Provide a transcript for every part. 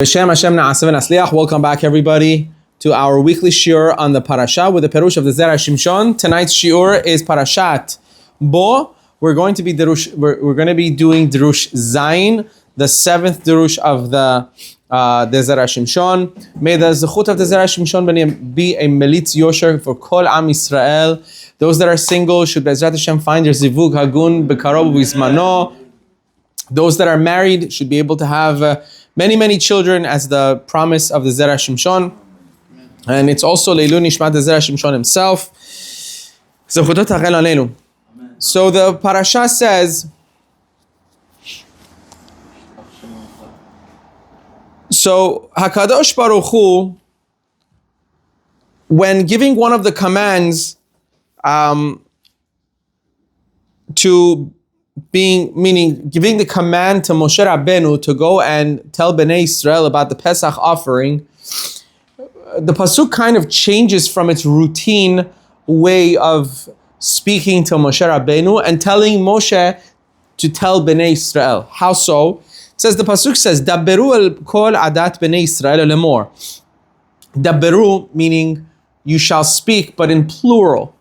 Welcome back, everybody, to our weekly shiur on the Parashat with the Perush of the Zera Shimshon. Tonight's shiur is Parashat Bo. We're going to be doing Derush Zayin, the seventh Derush of the Zera Shimshon. May the Zechut of the Zera Shimshon be a Melitz Yosher for Kol Am Yisrael. Those that are single should Be'ezrat Hashem find their Zivug Hagun B'Karov V'Zmano. Those that are married should be able to have many children as the promise of the Zera Shimshon. And it's also Leilu Nishmat the Zera Shimshon himself. So the parasha says, so HaKadosh Baruch Hu, when giving one of the commands giving the command to Moshe Rabbeinu to go and tell Bnei Israel about the Pesach offering, the pasuk kind of changes from its routine way of speaking to Moshe Rabbeinu and telling Moshe to tell Bnei Israel. How so? It says, the pasuk says, Dabberu el kol adat Bnei Israel lemor. Dabberu meaning you shall speak, but in plural,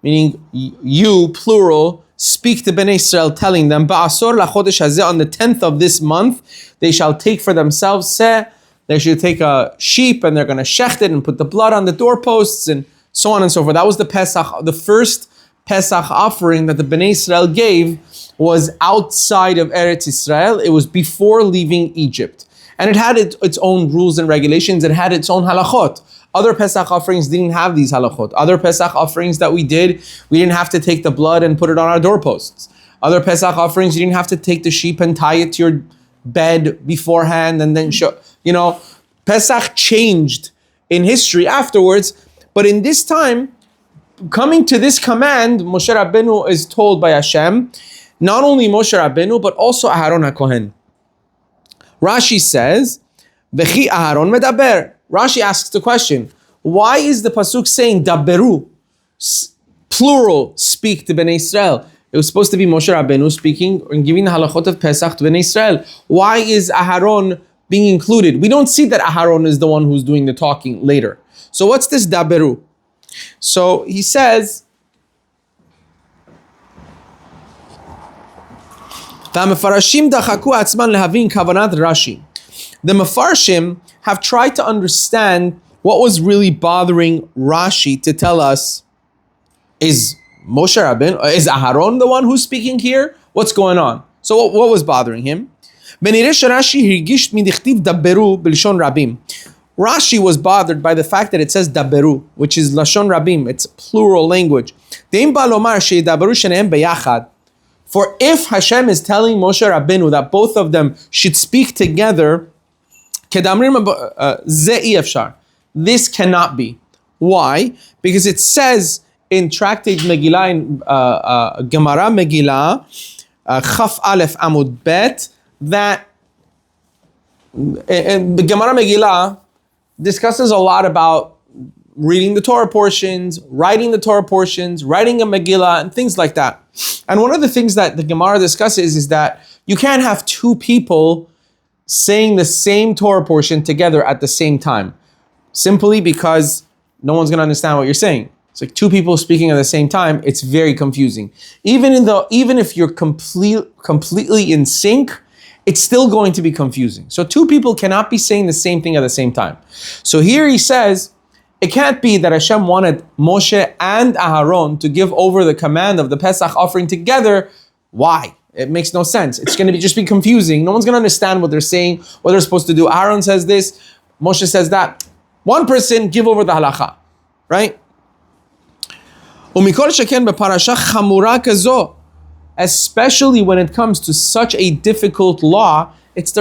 meaning you, plural, speak to Bnei Israel, telling them, Ba'asor lachodesh hazeh, on the 10th of this month, they shall take for themselves, they should take a sheep and they're going to shecht it and put the blood on the doorposts and so on and so forth. That was the Pesach. The first Pesach offering that the Bnei Israel gave was outside of Eretz Israel. It was before leaving Egypt. And it had its own rules and regulations. It had its own halachot. Other Pesach offerings didn't have these halachot. Other Pesach offerings that we didn't have to take the blood and put it on our doorposts. Other Pesach offerings, you didn't have to take the sheep and tie it to your bed beforehand and then show. Pesach changed in history afterwards. But in this time, coming to this command, Moshe Rabbeinu is told by Hashem, not only Moshe Rabbeinu, but also Aharon HaKohen. Rashi says, V'chi Aharon medaber. Rashi asks the question, why is the pasuk saying Dabberu, plural, speak to Bnei Israel? It was supposed to be Moshe Rabbeinu speaking and giving the halachot of Pesach to Bnei Israel. Why is Aharon being included? We don't see that Aharon is the one who's doing the talking later. So what's this Dabberu? So he says, V'hamefarashim dachaku atzman lehavin kavanat Rashi. The Mefarshim have tried to understand what was really bothering Rashi to tell us, is Moshe Rabbeinu, is Aharon the one who's speaking here? What's going on? So what was bothering him? Rashi was bothered by the fact that it says Dabberu, which is Lashon Rabim, it's plural language. For if Hashem is telling Moshe Rabbeinu that both of them should speak together, this cannot be. Why? Because it says in Tractate Megillah, in Gemara Megillah, Chaf Aleph Amud Bet, that the Gemara Megillah discusses a lot about reading the Torah portions, writing the Torah portions, writing a Megillah, and things like that. And one of the things that the Gemara discusses is that you can't have two people saying the same Torah portion together at the same time, simply because no one's going to understand what you're saying. It's like two people speaking at the same time. It's very confusing. Even if you're completely in sync, it's still going to be confusing. So two people cannot be saying the same thing at the same time. So here he says, it can't be that Hashem wanted Moshe and Aharon to give over the command of the Pesach offering together. Why? It makes no sense. It's going to just be confusing. No one's going to understand what they're saying, what they're supposed to do. Aharon says this, Moshe says that. One person give over the halacha, right? Especially when it comes to such a difficult law, it's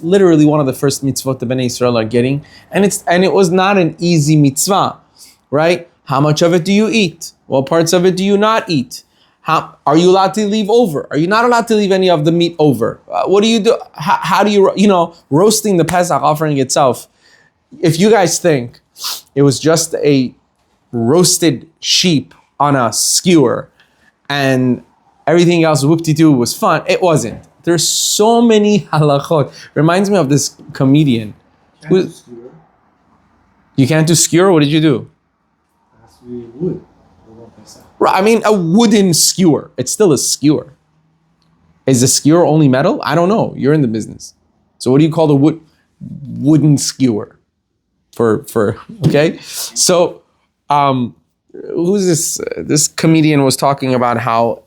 literally one of the first mitzvot the Bnei Israel are getting, and it was not an easy mitzvah, right? How much of it do you eat? What parts of it do you not eat? How are you allowed to leave over? Are you not allowed to leave any of the meat over? What do you do? How do you, roasting the Pesach offering itself? If you guys think it was just a roasted sheep on a skewer and everything else whoop-de-doo was fun, it wasn't. There's so many halachot. Reminds me of this comedian You can't do skewer? What did you do? It has to be wood. I mean, a wooden skewer. It's still a skewer. Is a skewer only metal? I don't know. You're in the business. So what do you call the wooden skewer? For okay? So who's this? This comedian was talking about how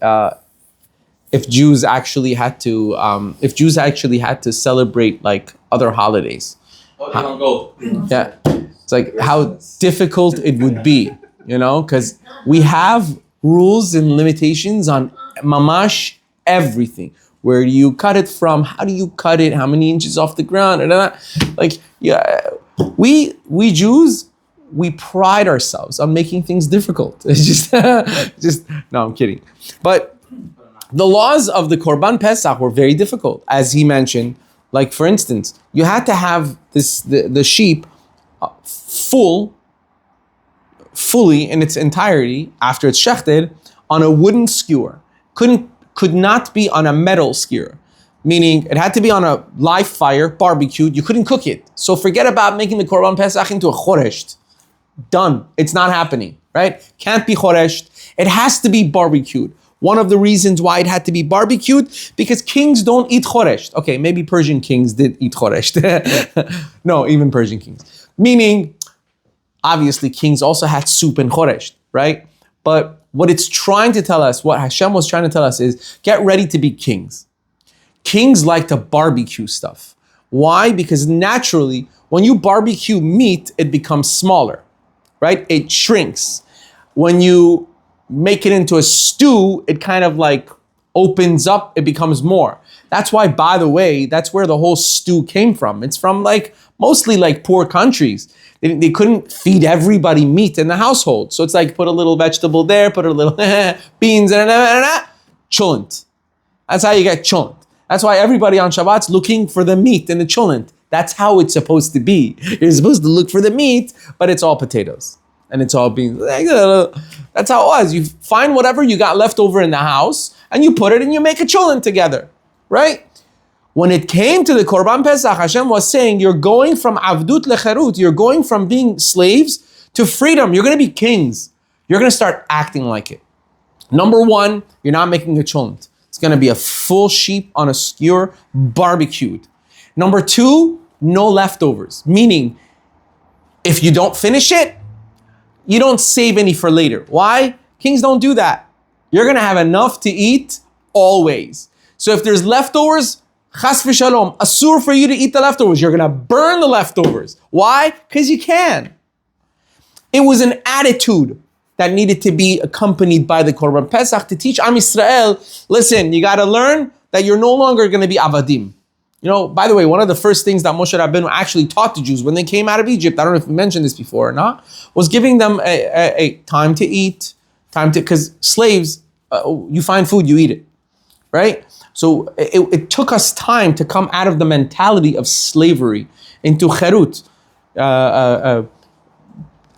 if Jews actually had to celebrate like other holidays. Oh, they don't go. Yeah. It's like how difficult it would be, because we have rules and limitations on mamash everything. Where do you cut it from? How do you cut it? How many inches off the ground? Like, yeah, we Jews, we pride ourselves on making things difficult. It's just no, I'm kidding. But the laws of the Korban Pesach were very difficult, as he mentioned. Like for instance, you had to have the sheep fully in its entirety after it's shechted on a wooden skewer. Could not be on a metal skewer, meaning it had to be on a live fire, barbecued. You couldn't cook it. So forget about making the Korban Pesach into a choresht. Done. It's not happening, right? Can't be choresht. It has to be barbecued. One of the reasons why it had to be barbecued, because kings don't eat choresht. Okay, maybe Persian kings did eat choresht. No, even Persian kings. Meaning, obviously, kings also had soup and choresht, right? But what it's trying to tell us, what Hashem was trying to tell us is, get ready to be kings. Kings like to barbecue stuff. Why? Because naturally, when you barbecue meat, it becomes smaller, right? It shrinks. When you make it into a stew, it kind of like opens up, it becomes more. That's why, by the way, that's where the whole stew came from. It's from like, mostly like poor countries. They couldn't feed everybody meat in the household. So it's like, put a little vegetable there, put a little beans, cholent. That's how you get cholent. That's why everybody on Shabbat's looking for the meat in the cholent. That's how it's supposed to be. You're supposed to look for the meat, but it's all potatoes. And it's all beans. That's how it was. You find whatever you got left over in the house, and you put it and you make a cholent together, right? When it came to the Korban Pesach, Hashem was saying, you're going from avdut lecherut, you're going from being slaves to freedom. You're going to be kings. You're going to start acting like it. Number one, you're not making a cholent. It's going to be a full sheep on a skewer, barbecued. Number two, no leftovers. Meaning, if you don't finish it, you don't save any for later. Why? Kings don't do that. You're going to have enough to eat always. So if there's leftovers, chas v'shalom, asur for you to eat the leftovers. You're going to burn the leftovers. Why? Because you can. It was an attitude that needed to be accompanied by the Korban Pesach to teach Am Yisrael, listen, you got to learn that you're no longer going to be avadim. By the way, one of the first things that Moshe Rabbeinu actually taught the Jews when they came out of Egypt, I don't know if we mentioned this before or not, was giving them a time to eat, because slaves, you find food, you eat it, right? So it took us time to come out of the mentality of slavery into cherut.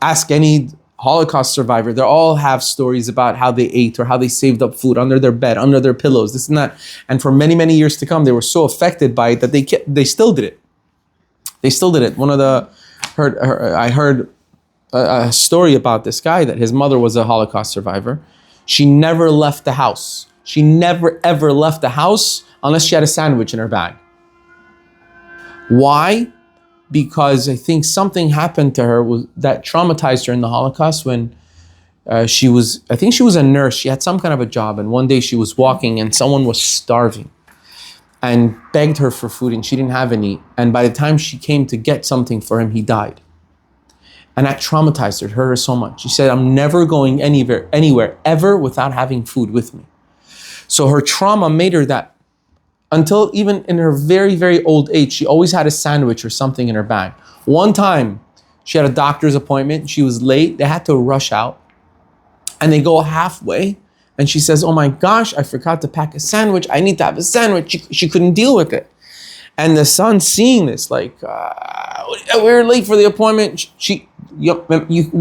Ask any Holocaust survivor, they all have stories about how they ate or how they saved up food under their bed, under their pillows, this and that. And for many, many years to come, they were so affected by it that they still did it. They still did it. I heard a story about this guy that his mother was a Holocaust survivor. She never left the house. She never ever left the house unless she had a sandwich in her bag. Why? Because I think something happened to her that traumatized her in the Holocaust when she was a nurse. She had some kind of a job, and one day she was walking and someone was starving and begged her for food, and she didn't have any. And by the time she came to get something for him, he died. And that traumatized her, it hurt her so much. She said, I'm never going anywhere ever without having food with me. So her trauma made her that until even in her very, very old age, she always had a sandwich or something in her bag. One time, she had a doctor's appointment. She was late. They had to rush out. And they go halfway. And she says, oh my gosh, I forgot to pack a sandwich. I need to have a sandwich. She couldn't deal with it. And the son seeing this, like, we're late for the appointment. We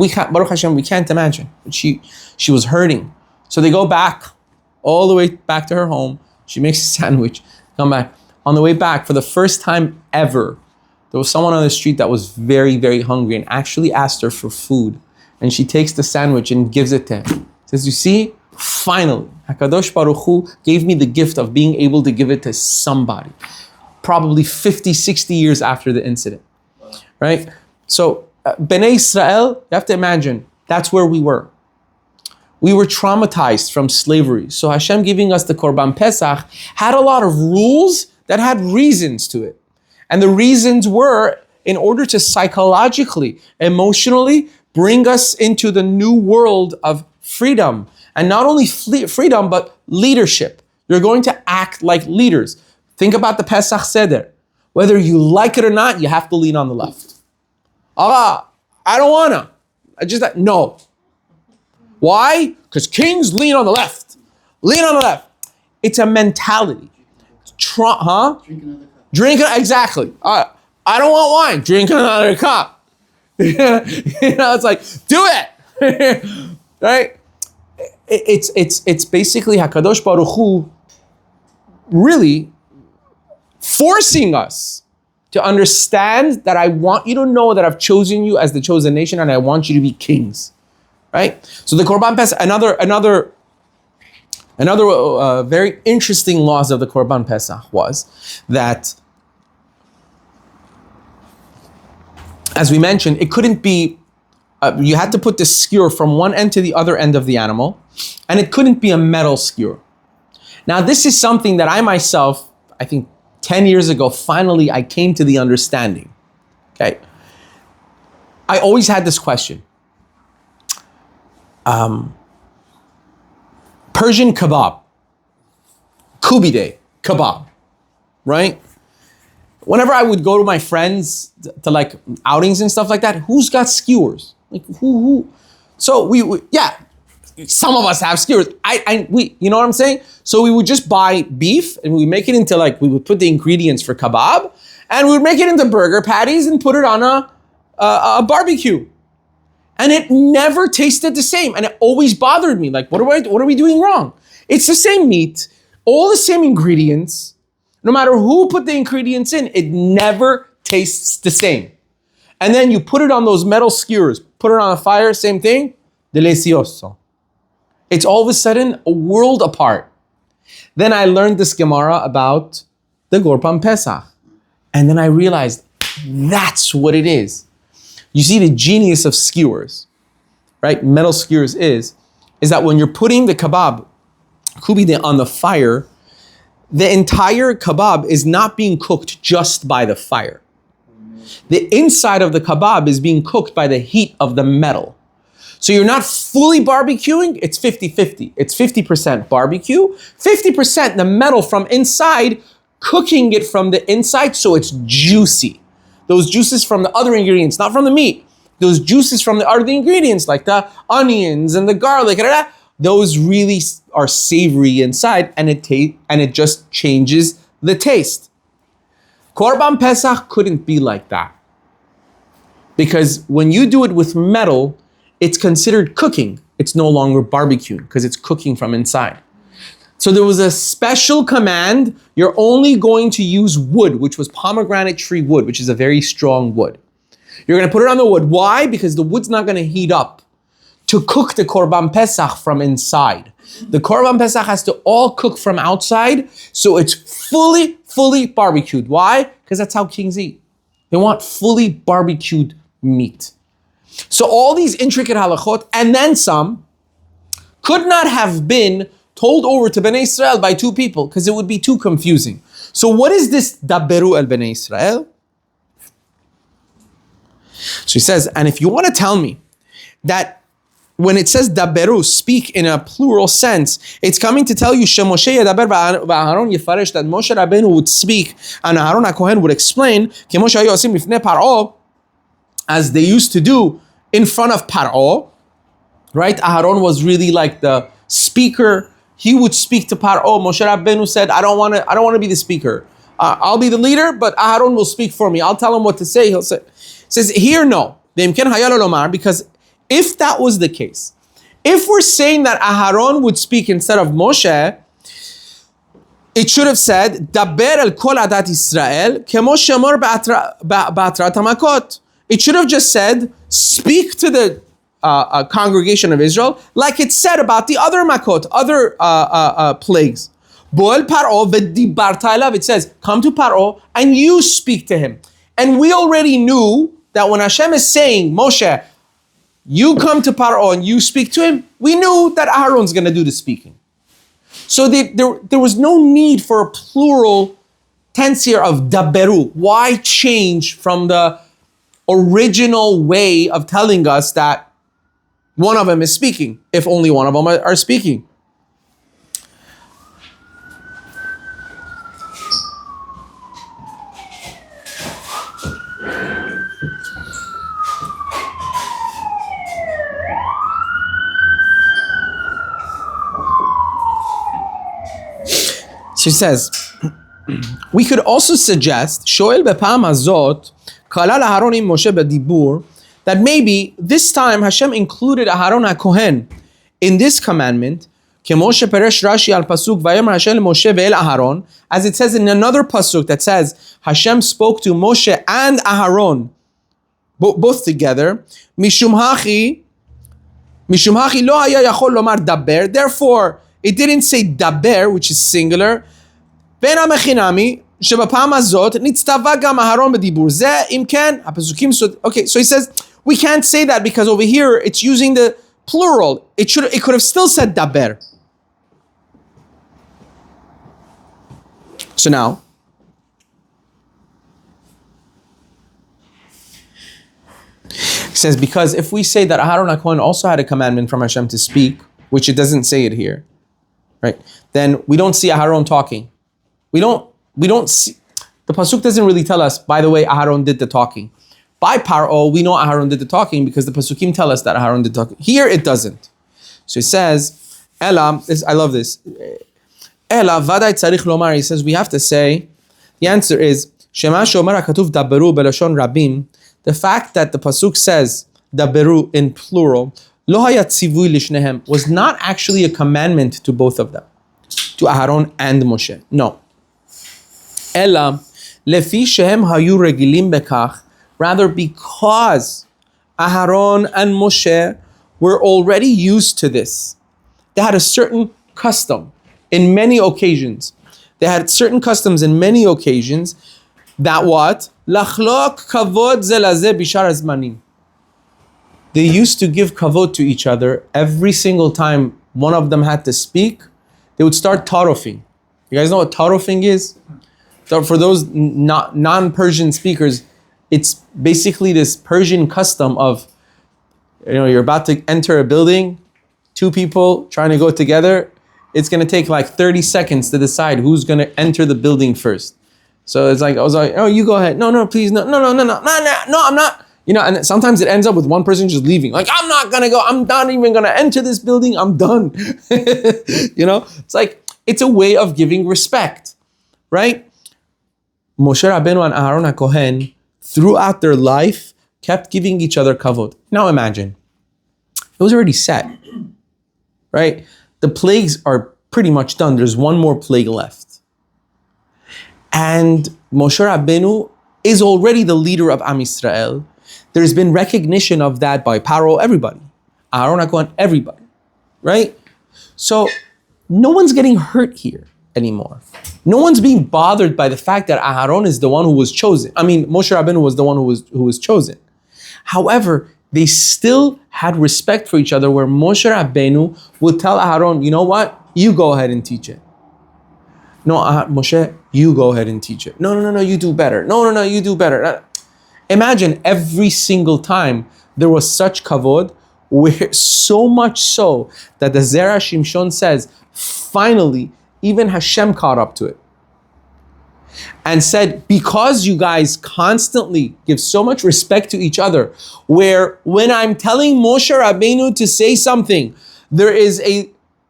can't, Baruch Hashem, we can't imagine. But she was hurting. So they go back, all the way back to her home. She makes a sandwich. Come back. On the way back, for the first time ever, there was someone on the street that was very, very hungry and actually asked her for food. And she takes the sandwich and gives it to him. Says, you see, finally, HaKadosh Baruch Hu gave me the gift of being able to give it to somebody. Probably 50, 60 years after the incident, right? So, Bnei Israel, you have to imagine, that's where we were. We were traumatized from slavery. So Hashem giving us the Korban Pesach had a lot of rules that had reasons to it. And the reasons were in order to psychologically, emotionally bring us into the new world of freedom. And not only freedom, but leadership. You're going to act like leaders. Think about the Pesach Seder. Whether you like it or not, you have to lean on the left. I don't wanna. No. Why? Because kings lean on the left. Lean on the left. It's a mentality. Drink another cup. Exactly. I don't want wine. Drink another cup. It's like, do it. Right? It's basically HaKadosh Baruch Hu really forcing us to understand that I want you to know that I've chosen you as the chosen nation and I want you to be kings. Right? So the Korban Pesach, another very interesting laws of the Korban Pesach was that, as we mentioned, it couldn't be, you had to put the skewer from one end to the other end of the animal, and it couldn't be a metal skewer. Now this is something that I myself, I think 10 years ago, finally I came to the understanding. Okay. I always had this question. Persian kebab, kubide kebab, right? Whenever I would go to my friends to like outings and stuff like that, who's got skewers? Like who? So we some of us have skewers. We, you know what I'm saying? So we would just buy beef and we make it into like, we would put the ingredients for kebab and we would make it into burger patties and put it on a barbecue. And it never tasted the same. And it always bothered me. Like, what are we doing wrong? It's the same meat, all the same ingredients. No matter who put the ingredients in, it never tastes the same. And then you put it on those metal skewers, put it on a fire, same thing, delicioso. It's all of a sudden a world apart. Then I learned this Gemara about the Korban Pesach. And then I realized that's what it is. You see the genius of skewers, right? Metal skewers is that when you're putting the kebab, kubide, on the fire, the entire kebab is not being cooked just by the fire. The inside of the kebab is being cooked by the heat of the metal. So you're not fully barbecuing, it's 50-50. It's 50% barbecue, 50% the metal from inside, cooking it from the inside so it's juicy. Those juices from the other ingredients, not from the meat. Those juices from the other ingredients, like the onions and the garlic, those really are savory inside, and it just changes the taste. Korban Pesach couldn't be like that. Because when you do it with metal, it's considered cooking. It's no longer barbecuing because it's cooking from inside. So there was a special command. You're only going to use wood, which was pomegranate tree wood, which is a very strong wood. You're going to put it on the wood. Why? Because the wood's not going to heat up to cook the Korban Pesach from inside. The Korban Pesach has to all cook from outside, so it's fully barbecued. Why? Because that's how kings eat. They want fully barbecued meat. So all these intricate halachot, and then some, could not have been told over to Bnei Israel by two people because it would be too confusing. So what is this daberu el Bnei Israel? So he says, and if you want to tell me that when it says daberu, speak in a plural sense, it's coming to tell you Moshe yadaber v'Aaron yifarish, that Moshe Rabbeinu would speak and Aaron HaKohen would explain as they used to do in front of Paro, right? Aaron was really like the speaker. He would speak to Paro. Moshe Rabbeinu said, I don't want to be the speaker. I'll be the leader, but Aaron will speak for me. I'll tell him what to say. He'll say, says here, no. Because if that was the case, if we're saying that Aaron would speak instead of Moshe, it should have said, Daber el kol adat Yisrael kemo shemor ba'atrat hamakot. It should have just said, speak to the congregation of Israel, like it said about the other makot, other plagues. Bo'el Paro v'dibarta elav. It says, come to Paro and you speak to him. And we already knew that when Hashem is saying, Moshe, you come to Paro and you speak to him, we knew that Aaron's going to do the speaking. So there was no need for a plural tense here of daberu. Why change from the original way of telling us that one of them is speaking, if only one of them are speaking? She says, we could also suggest, Shoel bepam hazot, kala laharon im Moshe bedibur, that maybe this time Hashem included Aharon HaKohen in this commandment, Moshe peresh Rashi al pasuk vayom Hashem Moshe ve'el Aharon, as it says in another pasuk that says Hashem spoke to Moshe and Aharon both together. Mishum hachi lo haya yachol lomar daber. Therefore, it didn't say daber, which is singular. Ben amechinami shebapam hazot nitztava gam Aharon bedibur. Ze im ken hapasukim. Okay, so he says we can't say that because over here it's using the plural. It could have still said daber. So now, he says, because if we say that Aharon HaKohen also had a commandment from Hashem to speak, which it doesn't say it here, right? Then we don't see Aharon talking. We don't see, the pasuk doesn't really tell us, by the way, Aharon did the talking. By Paro, we know Aharon did the talking because the pasukim tell us that Aharon did the talking. Here it doesn't. So it says, Ela, I love this. Ela vaday tzarich lomar. He says we have to say. The answer is Shema shomer hakatuv daberu belashon rabim. The fact that the pasuk says daberu in plural, lo haya tzivui lishnehem, was not actually a commandment to both of them, to Aharon and Moshe. No. Ela lefi shehem hayu regilim bekach. Rather, because Aharon and Moshe were already used to this. They had a certain custom in many occasions. They had certain customs in many occasions that what? Lachlok kavod ze lazeh bishar hazmanim. They used to give kavod to each other every single time one of them had to speak. They would start tarofing. You guys know what tarofing is? So for those non-Persian speakers, it's basically this Persian custom of, you're about to enter a building, two people trying to go together. It's going to take like 30 seconds to decide who's going to enter the building first. So it's like, I was like, oh, you go ahead. No, please, no, I'm not. And sometimes it ends up with one person just leaving. Like, I'm not going to go. I'm not even going to enter this building. I'm done. It's like, it's a way of giving respect, right? Moshe Rabbeinu and Aharon HaKohen, throughout their life, kept giving each other kavod. Now imagine, it was already set, right? The plagues are pretty much done. There's one more plague left. And Moshe Rabbeinu is already the leader of Am Yisrael. There's been recognition of that by Paro, everybody. Aharon HaKohen, everybody, right? So no one's getting hurt here anymore. No one's being bothered by the fact that Aharon is the one who was chosen. Moshe Rabbeinu was the one who was chosen. However, they still had respect for each other, where Moshe Rabbeinu would tell Aharon, you know what? You go ahead and teach it. No, Moshe, you go ahead and teach it. No, you do better. No, you do better. Imagine every single time there was such kavod, where so much so that the Zera Shimshon says, finally, even Hashem caught up to it and said, because you guys constantly give so much respect to each other, where when I'm telling Moshe Rabbeinu to say something, there is a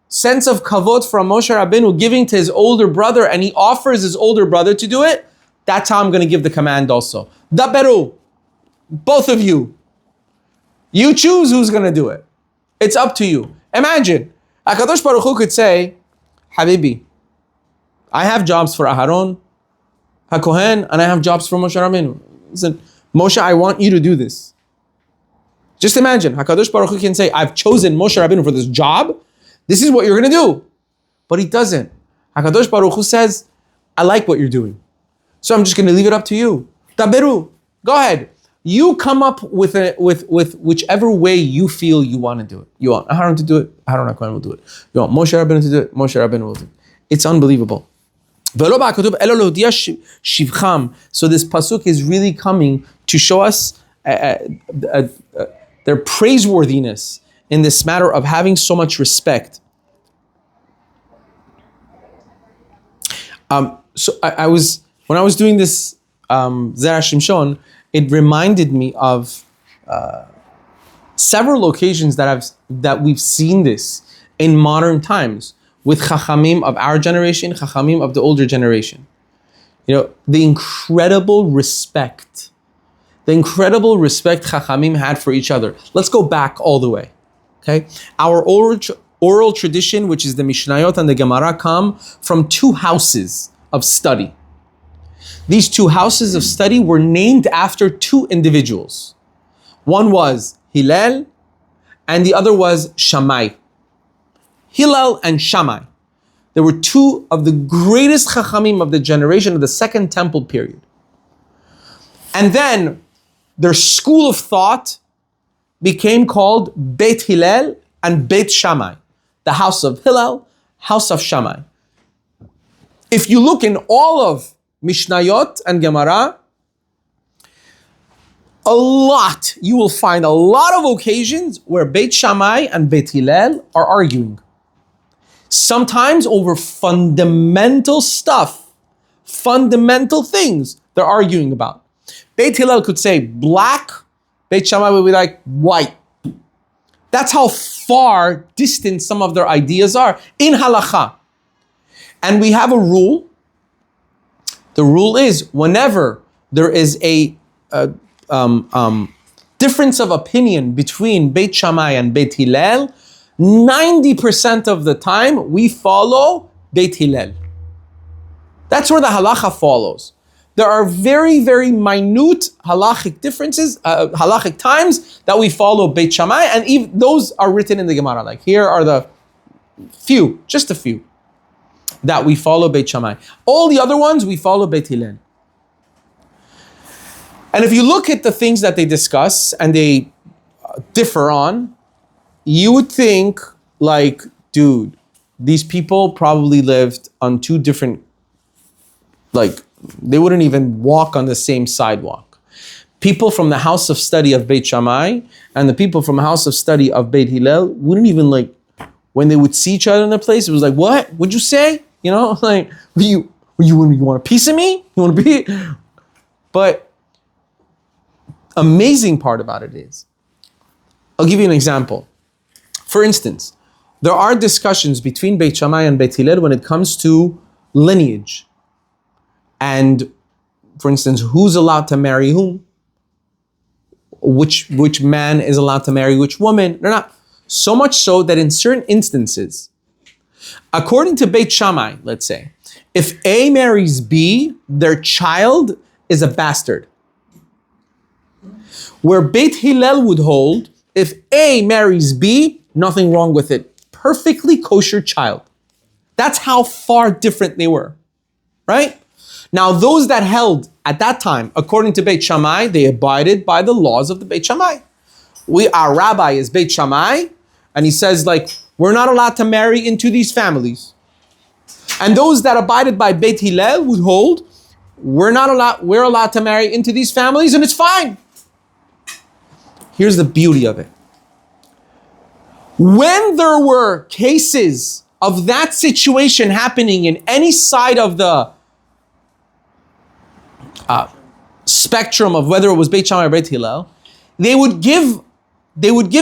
sense of kavod from Moshe Rabbeinu giving to his older brother, and he offers his older brother to do it, that's how I'm going to give the command also. Daberu, both of you. You choose who's going to do it. It's up to you. Imagine, HaKadosh Baruch Hu could say, Habibi, I have jobs for Aharon HaKohen, and I have jobs for Moshe Rabbeinu. Listen, Moshe, I want you to do this. Just imagine, HaKadosh Baruch Hu can say, I've chosen Moshe Rabbeinu for this job. This is what you're going to do. But he doesn't. HaKadosh Baruch Hu says, I like what you're doing. So I'm just going to leave it up to you. Taberu, go ahead. You come up with whichever way you feel you want to do it. You want Aharon to do it, Aharon HaKohen will do it. You want Moshe Rabbeinu to do it, Moshe Rabbeinu will do it. It's unbelievable. So this pasuk is really coming to show us their praiseworthiness in this matter of having so much respect. So when I was doing this Zera Shimshon, it reminded me of several occasions that we've seen this in modern times with Chachamim of our generation, Chachamim of the older generation. You know, the incredible respect Chachamim had for each other. Let's go back all the way, okay? Our oral tradition, which is the Mishnayot and the Gemara, come from two houses of study. These two houses of study were named after two individuals. One was Hillel, and the other was Shammai. Hillel and Shammai. There were two of the greatest Chachamim of the generation of the Second Temple period. And then their school of thought became called Beit Hillel and Beit Shammai. The house of Hillel, house of Shammai. If you look in all of Mishnayot and Gemara, you will find a lot of occasions where Beit Shammai and Beit Hillel are arguing. Sometimes over fundamental stuff, fundamental things they're arguing about. Beit Hillel could say black, Beit Shammai would be like white. That's how far distant some of their ideas are in halakha. And we have a rule. The rule is whenever there is a difference of opinion between Beit Shammai and Beit Hillel, 90% of the time we follow Beit Hillel. That's where the halacha follows. There are very, very minute halachic differences, halachic times that we follow Beit Shammai, and even those are written in the Gemara. Like here are the few, just a few, that we follow Beit Shammai. All the other ones we follow Beit Hillel. And if you look at the things that they discuss and they differ on, you would think like, dude, these people probably lived on two different, like, they wouldn't even walk on the same sidewalk. People from the house of study of Beit Shammai and the people from the house of study of Beit Hillel wouldn't even, like, when they would see each other in a place, it was like, what? What'd you say? You know, like, you want a piece of me? You want to be? But amazing part about it is, I'll give you an example. For instance, there are discussions between Beit Shammai and Beit Hillel when it comes to lineage. And, for instance, who's allowed to marry whom? Which man is allowed to marry which woman? They're not. So much so that in certain instances, according to Beit Shammai, let's say, if A marries B, their child is a bastard. Where Beit Hillel would hold, if A marries B, nothing wrong with it. Perfectly kosher child. That's how far different they were, right? Now, those that held at that time, according to Beit Shammai, they abided by the laws of the Beit Shammai. Our rabbi is Beit Shammai, and he says, like, we're not allowed to marry into these families. And those that abided by Beit Hillel would hold, we're allowed to marry into these families, and it's fine. Here's the beauty of it. When there were cases of that situation happening in any side of the spectrum of whether it was Beit Shammai or Beit Hillel, they would give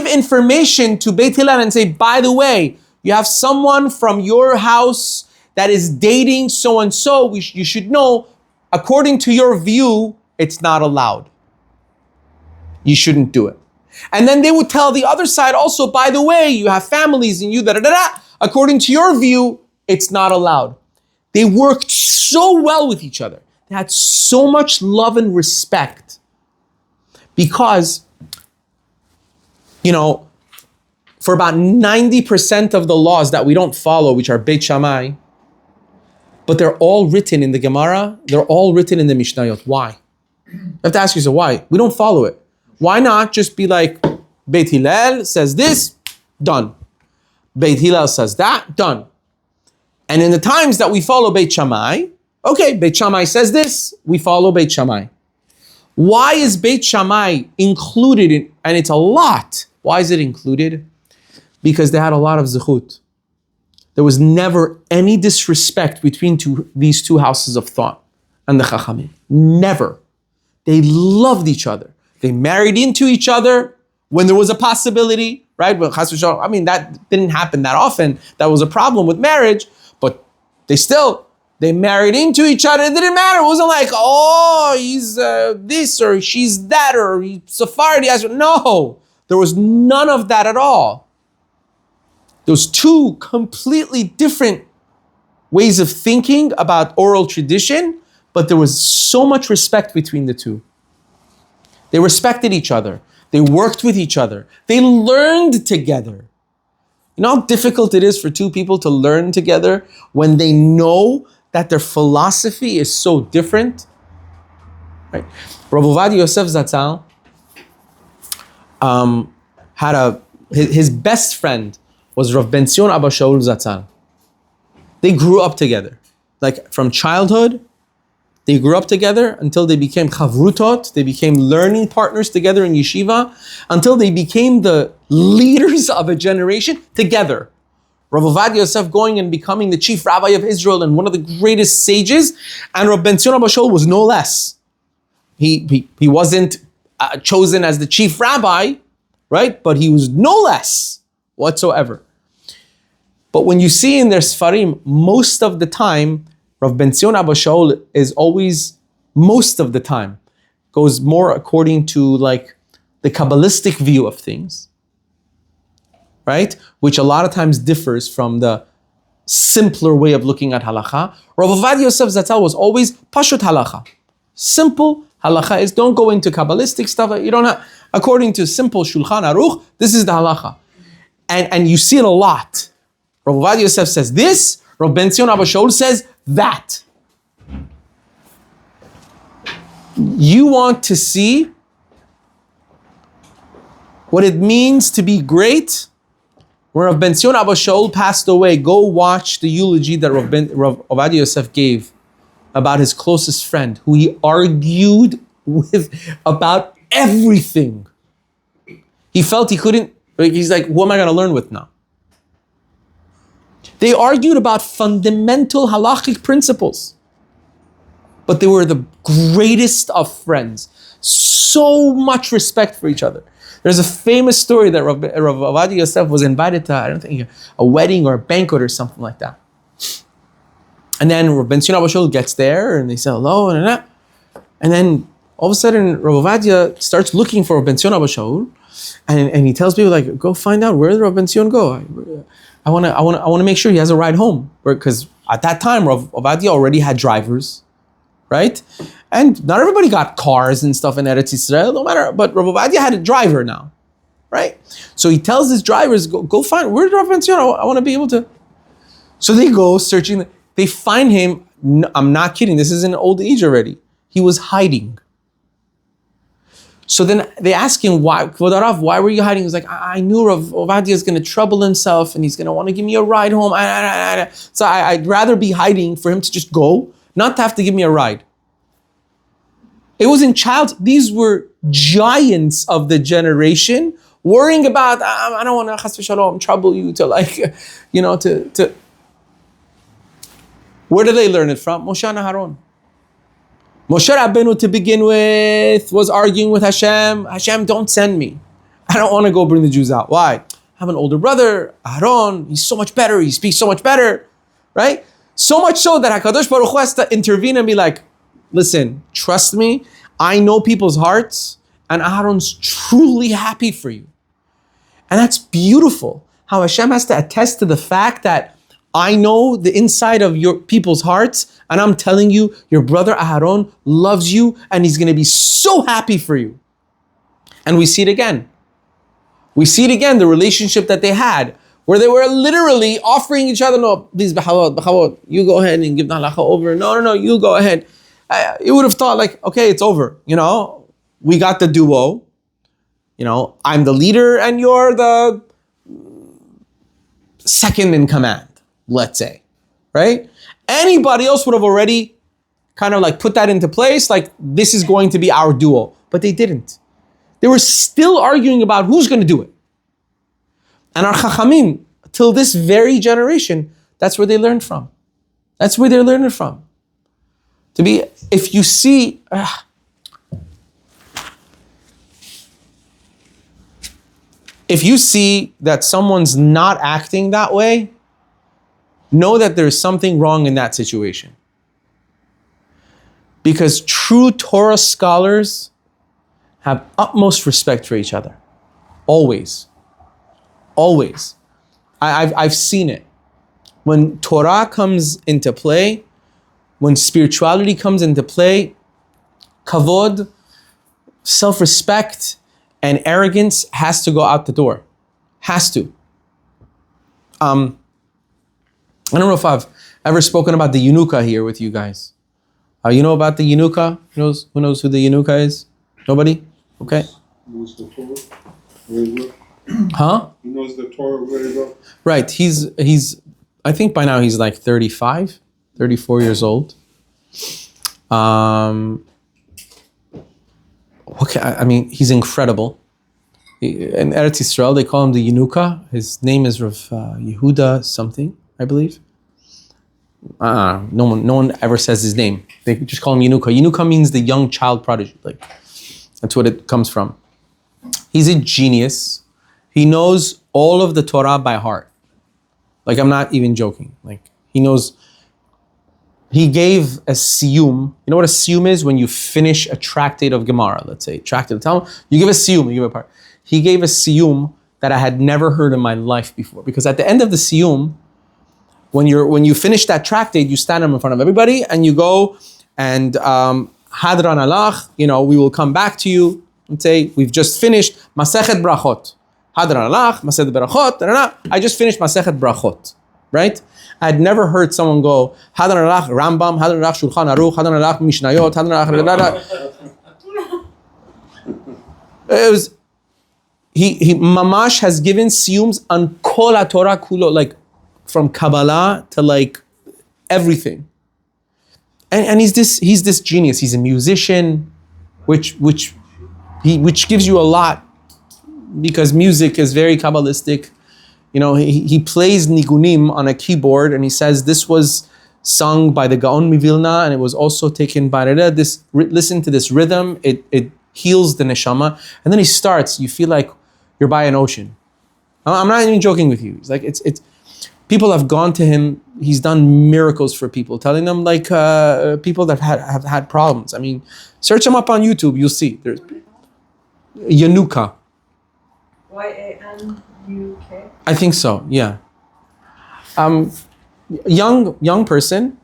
information to Beit Hillel and say, by the way, you have someone from your house that is dating so-and-so, you should know, according to your view, it's not allowed. You shouldn't do it. And then they would tell the other side also, by the way, you have families and you da-da-da-da. According to your view, it's not allowed. They worked so well with each other. They had so much love and respect because, for about 90% of the laws that we don't follow, which are Beit Shammai, but they're all written in the Gemara, they're all written in the Mishnayot. Why? You have to ask yourself, why? We don't follow it. Why not just be like, Beit Hillel says this, done. Beit Hillel says that, done. And in the times that we follow Beit Shammai, okay, Beit Shammai says this, we follow Beit Shammai. Why is Beit Shammai included in, and it's a lot. Why is it included? Because they had a lot of zechut. There was never any disrespect between these two houses of thought and the Chachamim. Never. They loved each other. They married into each other when there was a possibility, right? But that didn't happen that often. That was a problem with marriage, but they married into each other. It didn't matter. It wasn't like, oh, he's this or she's that or he's Sephardi. No, there was none of that at all. Those two completely different ways of thinking about oral tradition, but there was so much respect between the two. They respected each other. They worked with each other. They learned together. You know how difficult it is for two people to learn together when they know that their philosophy is so different? Right? Rav Ovadia Yosef Zatzal had his best friend was Rav Ben Zion Abba Shaul Zatzal. They grew up together. Like from childhood, they grew up together until they became chavrutot, they became learning partners together in yeshiva, until they became the leaders of a generation together. Rav Ovadia Yosef going and becoming the chief rabbi of Israel and one of the greatest sages, and Rav Ben Zion Abba Shaul was no less. He wasn't chosen as the chief rabbi, right? But he was no less whatsoever. But when you see in their Sfarim, most of the time, Rav Ben Zion Abba Shaul is always, most of the time, goes more according to like the Kabbalistic view of things, right? Which a lot of times differs from the simpler way of looking at halacha. Rav Ovadia Yosef Zatzal was always pashut halacha. Simple halacha is don't go into Kabbalistic stuff. You don't have, according to simple Shulchan Aruch, this is the halacha. And you see it a lot. Rav Ovadia Yosef says this, Rav Ben Zion Abba Shaul says that. You want to see what it means to be great? When Rav Ben Zion Abba Shaul passed away, go watch the eulogy that Rav Ovadia Yosef gave about his closest friend, who he argued with about everything. He felt he couldn't, he's like, who am I going to learn with now? They argued about fundamental halachic principles, but they were the greatest of friends. So much respect for each other. There's a famous story that Rav Ovadia Yosef was invited to, I don't think, a wedding or a banquet or something like that. And then Rav Ben Zion Abba Shaul gets there and they say hello and then all of a sudden Rav Ovadia starts looking for Rav Ben Zion Abba Shaul and he tells people like, go find out where did Rav Ben Zion go. I want to make sure he has a ride home, because at that time Rav Ovadia already had drivers, right? And not everybody got cars and stuff in Eretz Yisrael, no matter. But Rav Ovadia had a driver now, right? So he tells his drivers, go find where's Rav Ben Zion. I want to be able to. So they go searching. They find him. I'm not kidding. This is in old age already. He was hiding. So then they ask him, why, Kvod Harav, why were you hiding? He's like, I knew Rav Ovadia is going to trouble himself and he's going to want to give me a ride home. So I'd rather be hiding for him to just go, not to have to give me a ride. It was in these were giants of the generation worrying about, I don't want to chas v'shalom trouble you to to. Where did they learn it from? Moshe and Aharon. Moshe Rabbeinu, to begin with, was arguing with Hashem. Hashem, don't send me. I don't want to go bring the Jews out. Why? I have an older brother, Aharon. He's so much better. He speaks so much better, right? So much so that HaKadosh Baruch Hu has to intervene and be like, listen, trust me. I know people's hearts, and Aharon's truly happy for you. And that's beautiful. How Hashem has to attest to the fact that I know the inside of your people's hearts, and I'm telling you, your brother Aharon loves you, and he's going to be so happy for you. And we see it again. We see it again, the relationship that they had, where they were literally offering each other, no, please, B'chavod, you go ahead and give the halacha over. No, you go ahead. You would have thought like, okay, it's over. We got the duo. I'm the leader and you're the second in command, let's say, right? Anybody else would have already kind of like put that into place, like this is going to be our duo, but they didn't. They were still arguing about who's going to do it. And our Chachamim, till this very generation, that's where they learned from. That's where they're learning from. If you see, if you see that someone's not acting that way, know that there's something wrong in that situation. Because true Torah scholars have utmost respect for each other. Always. Always. I've seen it. When Torah comes into play, when spirituality comes into play, kavod, self-respect, and arrogance has to go out the door. Has to. I don't know if I've ever spoken about the Yenuka here with you guys. You know about the Yenuka? Who knows who the Yenuka is? Nobody? Okay. He knows the Torah very well. Huh? He knows the Torah very well. Right. He's I think by now he's like 35, 34 years old. He's incredible. In Eretz Yisrael, they call him the Yenuka. His name is Rav Yehuda something, I believe. No one ever says his name. They just call him Yenuka. Yenuka means the young child prodigy. Like, that's what it comes from. He's a genius. He knows all of the Torah by heart. Like, I'm not even joking. Like, he knows. He gave a siyum. You know what a siyum is? When you finish a tractate of Gemara, let's say, tractate of Talmud, you give a siyum, you give a part. He gave a siyum that I had never heard in my life before. Because at the end of the siyum, when you finish that tractate, you stand up in front of everybody and you go and Hadran alach, we will come back to you and say, we've just finished Masechet Brachot. Hadran alach, Masechet Brachot, I just finished Masechet Brachot, right? I had never heard someone go, Hadran alach Rambam, Hadran alach Shulchan Aruch, Hadran alach Mishnayot, Hadran alach. It was, he Mamash has given siyums on Kol HaTorah Kulo, like from Kabbalah to like everything. And he's this genius. He's a musician, which gives you a lot because music is very Kabbalistic. He plays nigunim on a keyboard and he says this was sung by the Gaon Mivilna and it was also taken by listen to this rhythm. It heals the neshama. And then he starts, you feel like you're by an ocean. I'm not even joking with you. It's like, it's people have gone to him. He's done miracles for people, telling them like people that have had problems. I mean, search him up on YouTube. You'll see. There's Yenuka. YANUK. I think so. Yeah. Young person.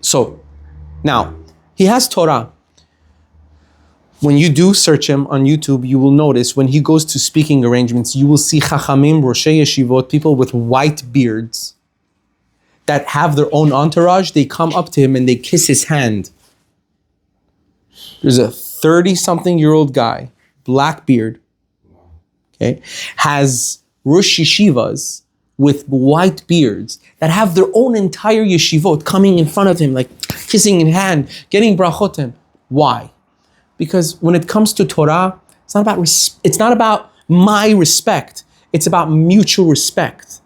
So now he has Torah. When you do search him on YouTube, you will notice when he goes to speaking arrangements, you will see Chachamim, Roshei Yeshivot, people with white beards that have their own entourage. They come up to him and they kiss his hand. There's a 30-something-year-old guy, black beard, okay, has Rosh Yeshivas with white beards that have their own entire yeshivot coming in front of him, like kissing in hand, getting brachot to him. Why? Because when it comes to Torah, it's not about my respect. It's about mutual respect.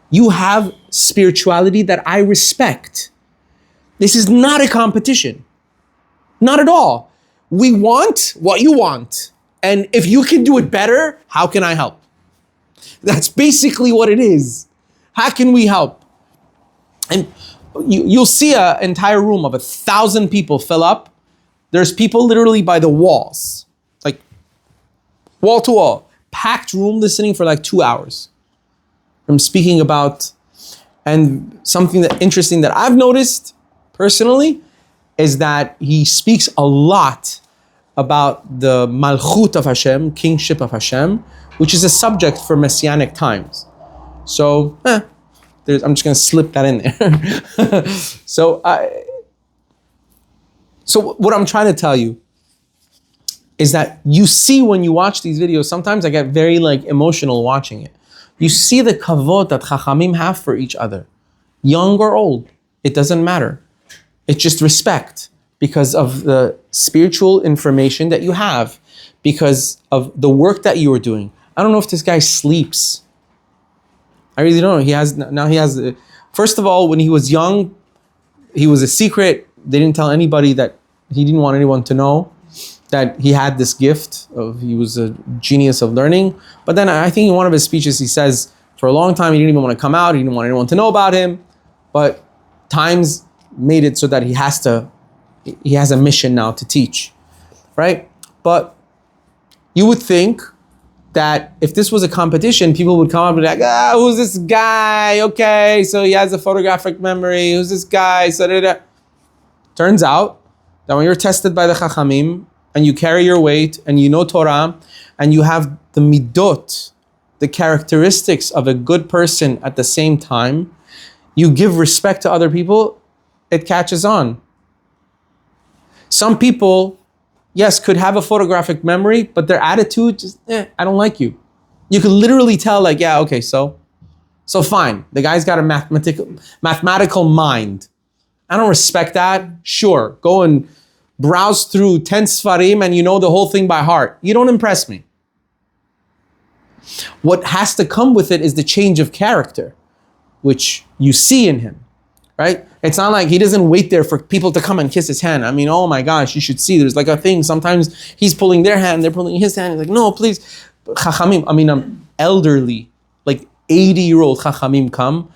You have spirituality that I respect. This is not a competition. Not at all. We want what you want. And if you can do it better, how can I help? That's basically what it is. How can we help? And you'll see an entire room of 1,000 people fill up. There's people literally by the walls, like wall to wall, packed room listening for like 2 hours, I'm speaking about, and something that interesting that I've noticed personally is that he speaks a lot about the Malchut of Hashem, kingship of Hashem, which is a subject for Messianic times. So, I'm just going to slip that in there. So what I'm trying to tell you is that you see when you watch these videos, sometimes I get very emotional watching it. You see the kavod that Chachamim have for each other, young or old, it doesn't matter. It's just respect because of the spiritual information that you have, because of the work that you are doing. I don't know if this guy sleeps. I really don't know. First of all, when he was young, he was a secret. They didn't tell anybody that he didn't want anyone to know that he had this gift he was a genius of learning. But then I think in one of his speeches, he says for a long time, he didn't even want to come out. He didn't want anyone to know about him, but times made it so that he has a mission now to teach, right? But you would think that if this was a competition, people would come up and be like, who's this guy? Okay, so he has a photographic memory. Who's this guy? So turns out that when you're tested by the Chachamim and you carry your weight and you know Torah and you have the midot, the characteristics of a good person at the same time, you give respect to other people, it catches on. Some people, yes, could have a photographic memory, but their attitude just, I don't like you. You could literally tell so fine. The guy's got a mathematical mind. I don't respect that. Sure, go and browse through 10 Sfarim and you know the whole thing by heart. You don't impress me. What has to come with it is the change of character, which you see in him, right? It's not like he doesn't wait there for people to come and kiss his hand. I mean, oh my gosh, you should see. There's a thing. Sometimes he's pulling their hand, they're pulling his hand. He's like, no, please. Chachamim, elderly, 80-year-old Chachamim come,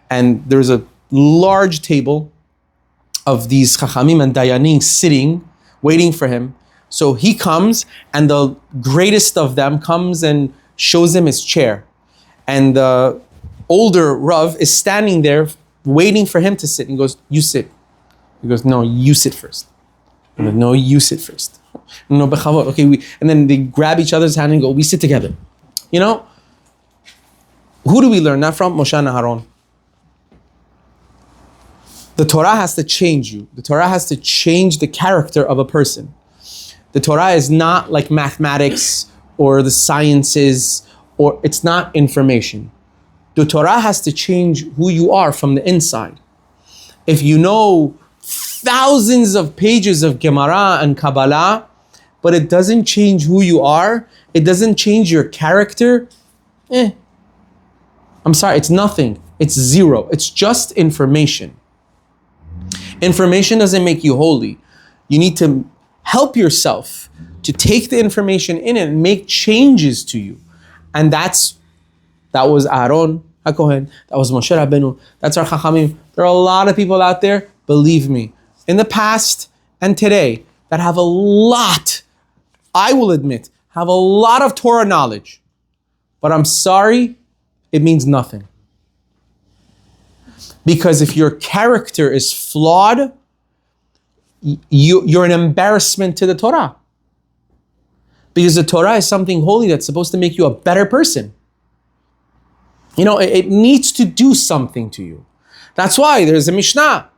and there's a large table of these Chachamim and Dayanim sitting, waiting for him. So he comes, and the greatest of them comes and shows him his chair. And the older Rav is standing there waiting for him to sit. And he goes, you sit. He goes, no, you sit first. He goes, no, you sit first. No, bechavod. Okay, and then they grab each other's hand and go, we sit together. You know? Who do we learn that from? Moshe and Aharon. The Torah has to change you. The Torah has to change the character of a person. The Torah is not like mathematics or the sciences, or it's not information. The Torah has to change who you are from the inside. If you know thousands of pages of Gemara and Kabbalah, but it doesn't change who you are, it doesn't change your character, I'm sorry, it's nothing. It's zero. It's just information. Information doesn't make you holy. You need to help yourself to take the information in and make changes to you. And that was Aaron HaKohen, that was Moshe Rabbeinu, that's our Chachamim. There are a lot of people out there, believe me, in the past and today, that have a lot, I will admit, have a lot of Torah knowledge. But I'm sorry, it means nothing. Because if your character is flawed, you're an embarrassment to the Torah. Because the Torah is something holy that's supposed to make you a better person. You know, it needs to do something to you. That's why there's a Mishnah.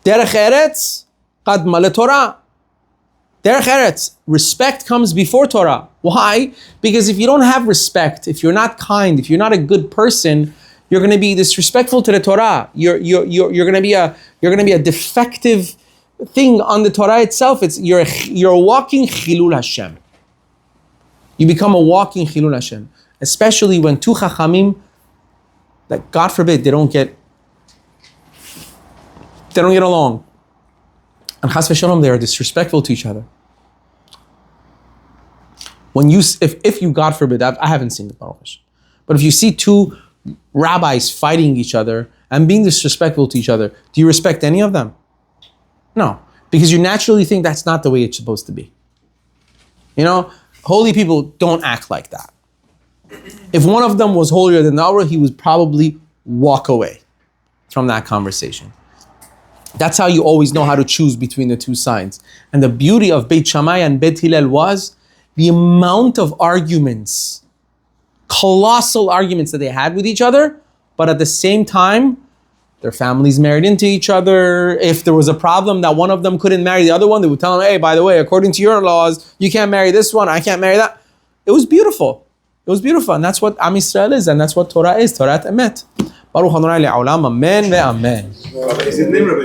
Derech Eretz Qadma leTorah. Derech Eretz, respect comes before Torah. Why? Because if you don't have respect, if you're not kind, if you're not a good person, you're going to be disrespectful to the Torah. You're going to be a defective thing on the Torah itself. You're a walking Chilul Hashem. You become a walking Chilul Hashem, especially when two Chachamim, that God forbid, they don't get along, and Chas v'Shalom, they are disrespectful to each other. When if you, God forbid, I haven't seen it, Baruch Hashem, but if you see two rabbis fighting each other and being disrespectful to each other, do you respect any of them? No, because you naturally think that's not the way it's supposed to be. You know, holy people don't act like that. If one of them was holier than the other, he would probably walk away from that conversation. That's how you always know how to choose between the two sides. And the beauty of Beit Shammai and Beit Hillel was the amount of arguments, colossal arguments that they had with each other, but at the same time, their families married into each other. If there was a problem that one of them couldn't marry the other one, they would tell them, hey, by the way, according to your laws, you can't marry this one, I can't marry that. It was beautiful. It was beautiful. And that's what Am Yisrael is, and that's what Torah is, Torah Emet. Baruch Adonai Le'olam, Amen ve'amen. Is it name Rabbi